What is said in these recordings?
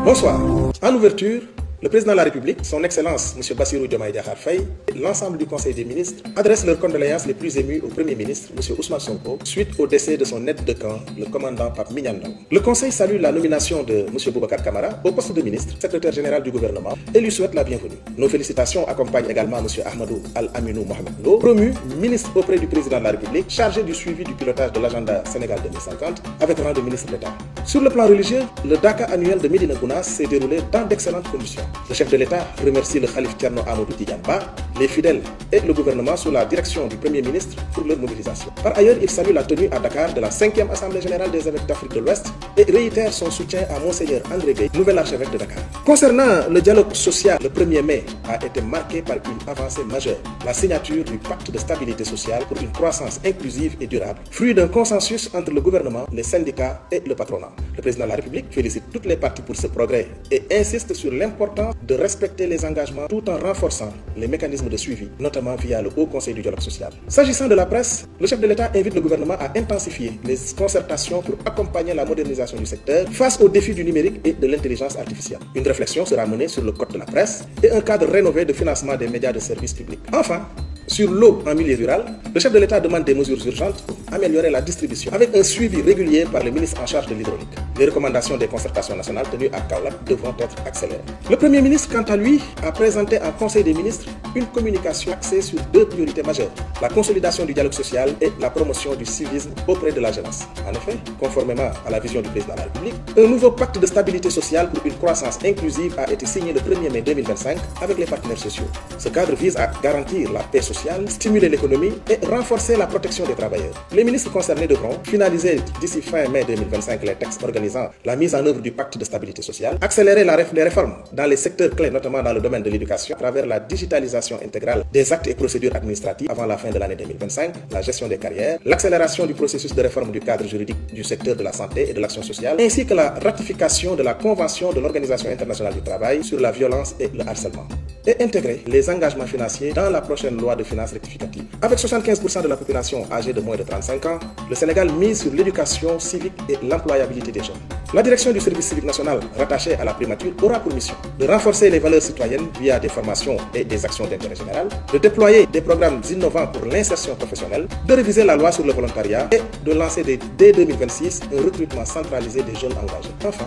Bonsoir. En ouverture, le président de la République, son Excellence M. Bassirou Diomaye Diakhar Faye, et l'ensemble du Conseil des ministres adressent leurs condoléances les plus émues au Premier ministre, M. Ousmane Sonko, suite au décès de son aide de camp, le commandant Pape Mignane Ndao. Le Conseil salue la nomination de M. Boubacar Camara au poste de ministre, secrétaire général du gouvernement, et lui souhaite la bienvenue. Nos félicitations accompagnent également M. Ahmadou Al-Aminou Mohamed Lo, promu ministre auprès du président de la République, chargé du suivi du pilotage de l'agenda Sénégal 2050, avec rang de ministre d'État. Sur le plan religieux, le Daka annuel de Médina Gounass s'est déroulé dans d'excellentes conditions. Le chef de l'État remercie le Khalif Thierno Amadou Tidiane Ba, les fidèles et le gouvernement sous la direction du Premier ministre pour leur mobilisation. Par ailleurs, il salue la tenue à Dakar de la 5e Assemblée générale des évêques d'Afrique de l'Ouest et réitère son soutien à Monseigneur André Gueye, nouvel archevêque de Dakar. Concernant le dialogue social, le 1er mai a été marqué par une avancée majeure, la signature du pacte de stabilité sociale pour une croissance inclusive et durable, fruit d'un consensus entre le gouvernement, les syndicats et le patronat. Le président de la République félicite toutes les parties pour ce progrès et insiste sur l'importance de respecter les engagements tout en renforçant les mécanismes de suivi, notamment via le Haut Conseil du dialogue social. S'agissant de la presse, le chef de l'État invite le gouvernement à intensifier les concertations pour accompagner la modernisation du secteur face aux défis du numérique et de l'intelligence artificielle. Une réflexion sera menée sur le code de la presse et un cadre rénové de financement des médias de services publics. Enfin, sur l'eau en milieu rural, le chef de l'État demande des mesures urgentes pour améliorer la distribution avec un suivi régulier par le ministre en charge de l'hydraulique. Les recommandations des concertations nationales tenues à Kaolack devront être accélérées. Le Premier ministre, quant à lui, a présenté en Conseil des ministres une communication axée sur deux priorités majeures, la consolidation du dialogue social et la promotion du civisme auprès de la jeunesse. En effet, conformément à la vision du président de la République, un nouveau pacte de stabilité sociale pour une croissance inclusive a été signé le 1er mai 2025 avec les partenaires sociaux. Ce cadre vise à garantir la paix sociale, stimuler l'économie et renforcer la protection des travailleurs. Les ministres concernés devront finaliser d'ici fin mai 2025 les textes organisant la mise en œuvre du pacte de stabilité sociale, accélérer les réformes dans les secteurs clés, notamment dans le domaine de l'éducation, à travers la digitalisation intégrale des actes et procédures administratives avant la fin de l'année 2025, la gestion des carrières, l'accélération du processus de réforme du cadre juridique du secteur de la santé et de l'action sociale, ainsi que la ratification de la Convention de l'Organisation internationale du travail sur la violence et le harcèlement, et intégrer les engagements financiers dans la prochaine loi de finances rectificative. Avec 75% de la population âgée de moins de 35 ans, le Sénégal mise sur l'éducation civique et l'employabilité des jeunes. La direction du service civique national rattachée à la primature aura pour mission de renforcer les valeurs citoyennes via des formations et des actions d'intérêt général, de déployer des programmes innovants pour l'insertion professionnelle, de réviser la loi sur le volontariat et de lancer dès 2026 un recrutement centralisé des jeunes engagés. Enfin,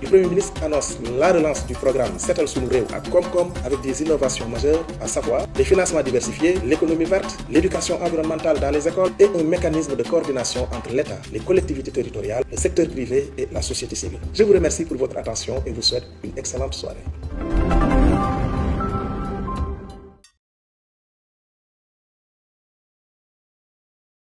le Premier ministre annonce la relance du programme Setal Sunu Réew à Komkom avec des innovations majeures, à savoir les financements diversifiés, l'économie verte, l'éducation environnementale dans les écoles et un mécanisme de coordination entre l'État, les collectivités territoriales, le secteur privé et la société civile. Je vous remercie pour votre attention et vous souhaite une excellente soirée.